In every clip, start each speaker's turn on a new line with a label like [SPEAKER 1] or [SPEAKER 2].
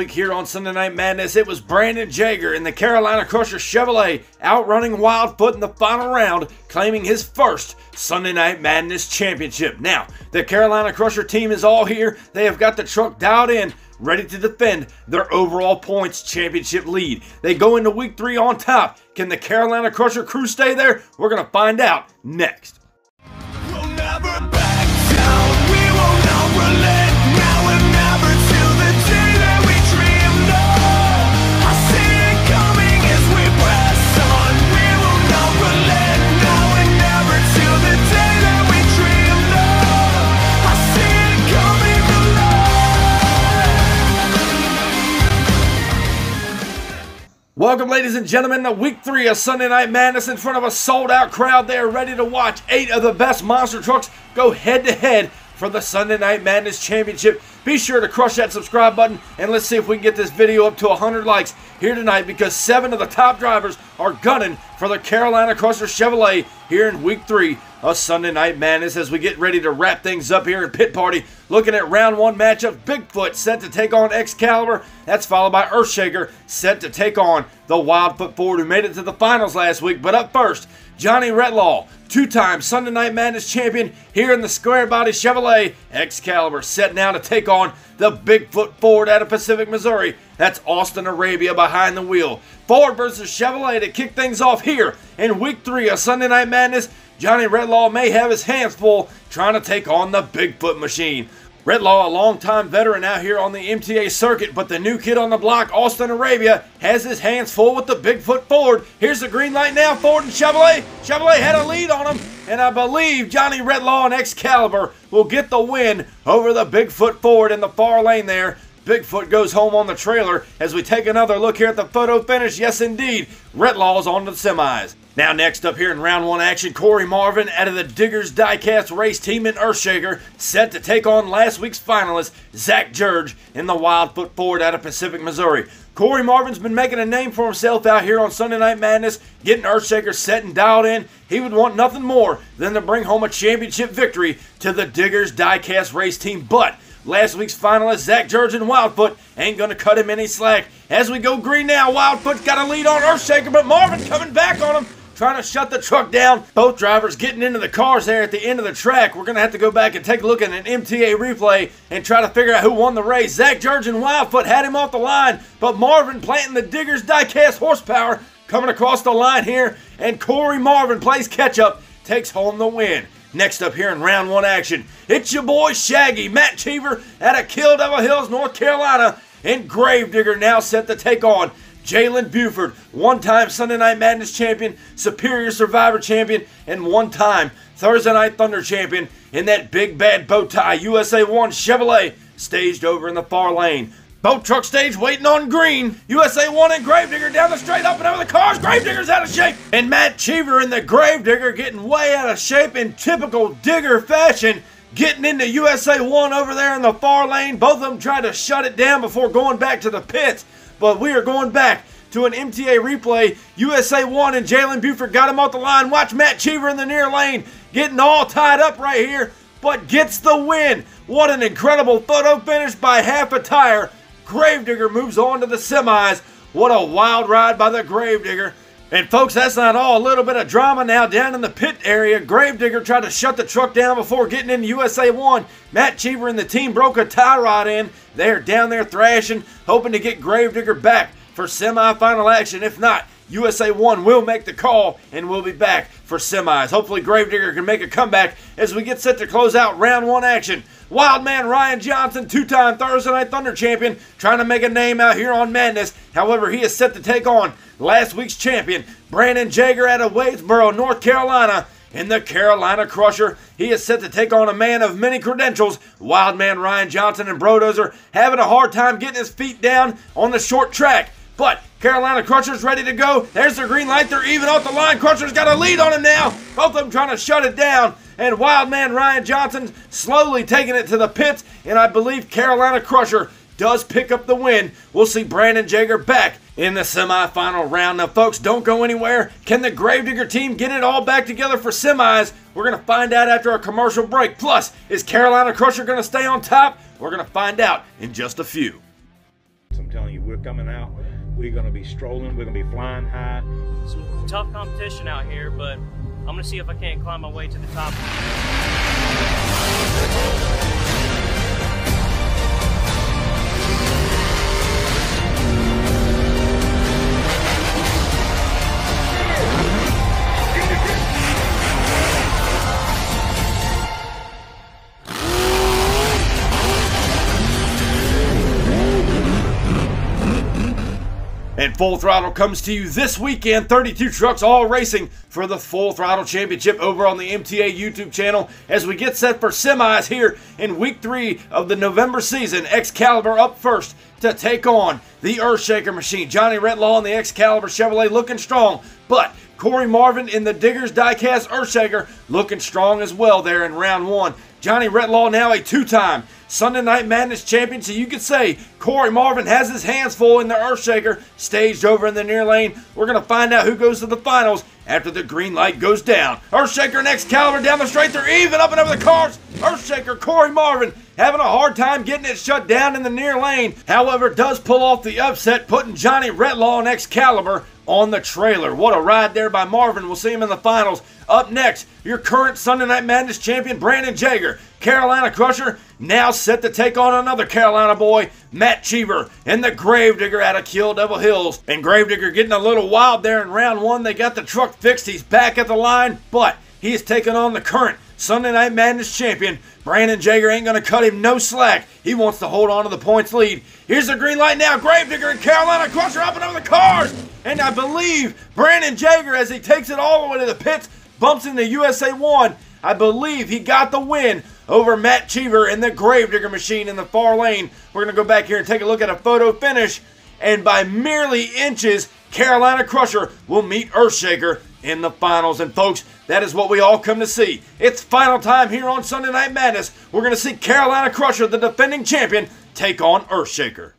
[SPEAKER 1] week here on Sunday Night Madness, it was Brandon Jager in the Carolina Crusher Chevrolet outrunning Wildfoot in the final round, claiming his first Sunday Night Madness championship. Now, the Carolina Crusher team is all here. They have got the truck dialed in, ready to defend their overall points championship lead. They go into week 3 on top. Can the Carolina Crusher crew stay there? We're going to find out next.
[SPEAKER 2] We'll never back down. We will not relent. Now and never till the day that we dreamed of. I see it coming as we press on. We will not relent. Now and never till the day that we dreamed of. I see it coming alive.
[SPEAKER 1] Welcome, ladies and gentlemen, to week 3 of Sunday Night Madness in front of a sold-out crowd. They are ready to watch 8 of the best monster trucks go head-to-head for the Sunday Night Madness Championship. Be sure to crush that subscribe button, and let's see if we can get this video up to 100 likes here tonight, because 7 of the top drivers are gunning for the Carolina Crusher Chevrolet here in week 3 of Sunday Night Madness as we get ready to wrap things up here in Pit Party. Looking at round 1 matchup, Bigfoot set to take on Excaliber. That's followed by Earthshaker set to take on the Wildfoot Ford, who made it to the finals last week. But up first, Johnny RETLAW, 2-time Sunday Night Madness champion here in the square body Chevrolet. Excaliber set now to take on the Bigfoot Ford out of Pacific, Missouri. That's Austin Arabia behind the wheel. Ford versus Chevrolet to kick things off here in week 3 of Sunday Night Madness. Johnny RETLAW may have his hands full trying to take on the Bigfoot machine. RETLAW, a longtime veteran out here on the MTA circuit, but the new kid on the block, Austin Arabia, has his hands full with the Bigfoot Ford. Here's the green light now, Ford and Chevrolet. Chevrolet had a lead on him, and I believe Johnny RETLAW and Excaliber will get the win over the Bigfoot Ford in the far lane there. Bigfoot goes home on the trailer as we take another look here at the photo finish. Yes, indeed, RETLAW's on to the semis. Now next up here in round 1 action, Corey Marvin out of the Diecast race team in Earthshaker set to take on last week's finalist, Zach George in the Wildfoot Ford out of Pacific, Missouri. Corey Marvin's been making a name for himself out here on Sunday Night Madness, getting Earthshaker set and dialed in. He would want nothing more than to bring home a championship victory to the Diecast race team, but last week's finalist, Zach George and Wildfoot, ain't going to cut him any slack. As we go green now, Wildfoot's got a lead on Earthshaker, but Marvin coming back on him, trying to shut the truck down. Both drivers getting into the cars there at the end of the track. We're going to have to go back and take a look at an MTA replay and try to figure out who won the race. Zach George and Wildfoot had him off the line, but Marvin planting the Diecast horsepower coming across the line here, and Corey Marvin plays catch-up, takes home the win. Next up here in round 1 action, it's your boy Shaggy, Matt Cheever out of Kill Devil Hills, North Carolina, and Gravedigger now set to take on Jalen Buford, 1-time Sunday Night Madness champion, Superior Survivor champion, and 1-time Thursday Night Thunder champion in that big bad bow tie USA 1 Chevrolet staged over in the far lane. Boat truck stage waiting on green. USA 1 and Gravedigger down the straight up and over the cars. Gravedigger's out of shape. And Matt Cheever and the Gravedigger getting way out of shape in typical Digger fashion. Getting into USA 1 over there in the far lane. Both of them tried to shut it down before going back to the pits. But we are going back to an MTA replay. USA 1 and Jalen Buford got him off the line. Watch Matt Cheever in the near lane. Getting all tied up right here. But gets the win. What an incredible photo finish by half a tire. Gravedigger moves on to the semis. What a wild ride by the Gravedigger. And folks, that's not all. A little bit of drama now down in the pit area. Gravedigger tried to shut the truck down before getting into USA 1. Matt Cheever and the team broke a tie rod in. They're down there thrashing, hoping to get Gravedigger back for semifinal action. If not, USA 1 will make the call and we'll be back for semis. Hopefully Gravedigger can make a comeback as we get set to close out round 1 action. Wildman Ryan Johnson, 2-time Thursday Night Thunder champion, trying to make a name out here on Madness. However, he is set to take on last week's champion, Brandon Jager out of Wadesboro, North Carolina, in the Carolina Crusher. He is set to take on a man of many credentials. Wildman Ryan Johnson and Brodozer having a hard time getting his feet down on the short track. But Carolina Crusher's ready to go. There's the green light. They're even off the line. Crusher's got a lead on him now. Both of them trying to shut it down. And Wildman Ryan Johnson slowly taking it to the pits. And I believe Carolina Crusher does pick up the win. We'll see Brandon Jager back in the semifinal round. Now, folks, don't go anywhere. Can the Gravedigger team get it all back together for semis? We're going to find out after a commercial break. Plus, is Carolina Crusher going to stay on top? We're going to find out in just a few.
[SPEAKER 3] telling you, we're coming out. We're going to be strolling. We're going to be flying high.
[SPEAKER 4] Some tough competition out here, but I'm going to see if I can't climb my way to the top.
[SPEAKER 1] And Full Throttle comes to you this weekend. 32 trucks all racing for the Full Throttle Championship over on the MTA YouTube channel as we get set for semis here in week 3 of the November season. Excaliber up first to take on the Earthshaker machine. Johnny RETLAW in the Excaliber Chevrolet looking strong, but Corey Marvin in the Diggers Diecast Earthshaker looking strong as well there in round 1. Johnny RETLAW now a 2-time Sunday Night Madness champion, so you could say Corey Marvin has his hands full in the Earthshaker, staged over in the near lane. We're going to find out who goes to the finals after the green light goes down. Earthshaker and Excaliber down the straight, they're even up and over the cars. Earthshaker, Corey Marvin, having a hard time getting it shut down in the near lane. However, does pull off the upset, putting Johnny RETLAW and Excaliber on the trailer. What a ride there by Marvin. We'll see him in the finals. Up next, your current Sunday Night Madness champion, Brandon Jager. Carolina Crusher now set to take on another Carolina boy, Matt Cheever, and the Gravedigger out of Kill Devil Hills. And Gravedigger getting a little wild there in round 1. They got the truck fixed. He's back at the line, but he is taking on the current Sunday Night Madness champion. Brandon Jager ain't going to cut him no slack. He wants to hold on to the points lead. Here's the green light now. Gravedigger and Carolina Crusher up and over the cars. And I believe Brandon Jager, as he takes it all the way to the pits, bumps into USA 1. I believe he got the win over Matt Cheever and the Gravedigger machine in the far lane. We're going to go back here and take a look at a photo finish. And by merely inches, Carolina Crusher will meet Earthshaker in the finals. And folks, that is what we all come to see. It's final time here on Sunday Night Madness. We're going to see Carolina Crusher, the defending champion, take on Earthshaker.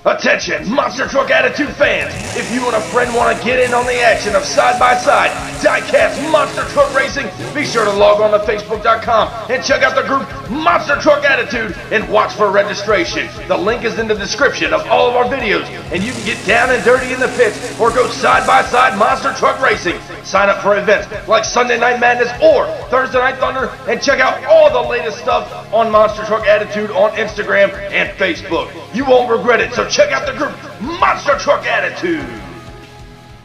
[SPEAKER 5] Attention, Monster Truck Attitude fans! If you and a friend want to get in on the action of side-by-side Diecast Monster Truck Racing, be sure to log on to Facebook.com and check out the group Monster Truck Attitude and watch for registration. The link is in the description of all of our videos, and you can get down and dirty in the pits or go side-by-side Monster Truck Racing. Sign up for events like Sunday Night Madness or Thursday Night Thunder, and check out all the latest stuff on Monster Truck Attitude on Instagram and Facebook. You won't regret it, so check out the group Monster Truck Attitude.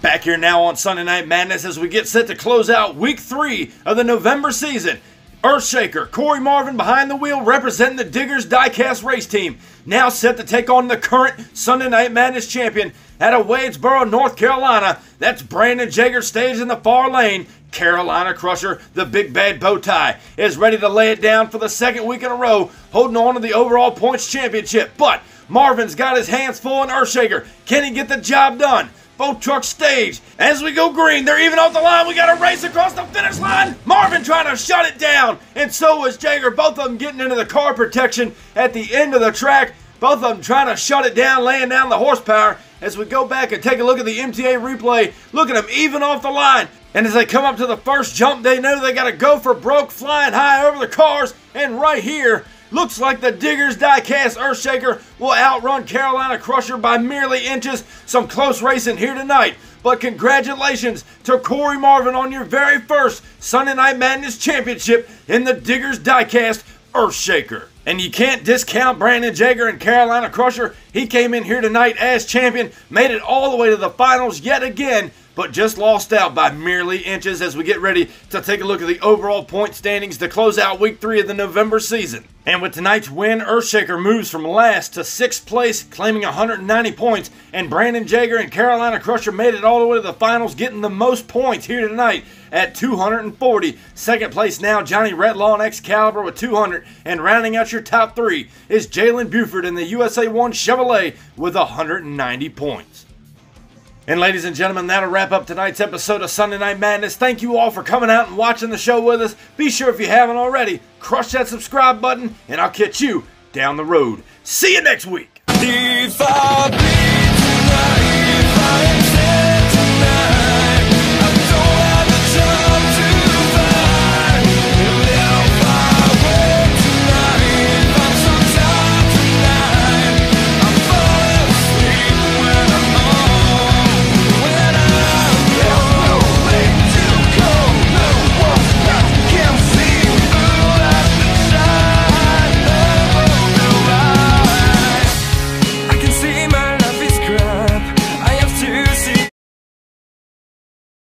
[SPEAKER 1] Back here now on Sunday Night Madness as we get set to close out week 3 of the November season. Earthshaker, Corey Marvin behind the wheel representing the Diggers Diecast race team. Now set to take on the current Sunday Night Madness champion out of Wadesboro, North Carolina. That's Brandon Jager, staged in the far lane. Carolina Crusher, the big bad bow tie, is ready to lay it down for the second week in a row, holding on to the overall points championship. But Marvin's got his hands full in Earthshaker. Can he get the job done? Both trucks staged. As we go green, they're even off the line. We got a race across the finish line. Marvin trying to shut it down, and so was Jager. Both of them getting into the car protection at the end of the track. Both of them trying to shut it down, laying down the horsepower. As we go back and take a look at the MTA replay, look at them even off the line. And as they come up to the first jump, they know they got to go for broke, flying high over the cars. And right here, looks like the Diggers Diecast Earthshaker will outrun Carolina Crusher by merely inches. Some close racing here tonight. But congratulations to Corey Marvin on your very first Sunday Night Madness championship in the Diggers Diecast Earthshaker. And you can't discount Brandon Jager and Carolina Crusher. He came in here tonight as champion, made it all the way to the finals yet again, but just lost out by merely inches as we get ready to take a look at the overall point standings to close out week 3 of the November season. And with tonight's win, Earthshaker moves from last to 6th place, claiming 190 points, and Brandon Jager and Carolina Crusher made it all the way to the finals, getting the most points here tonight at 240. Second place now, Johnny RETLAW and Excaliber with 200, and rounding out your top 3 is Jalen Buford in the USA 1 Chevrolet with 190 points. And ladies and gentlemen, that'll wrap up tonight's episode of Sunday Night Madness. Thank you all for coming out and watching the show with us. Be sure, if you haven't already, crush that subscribe button, and I'll catch you down the road. See you next week.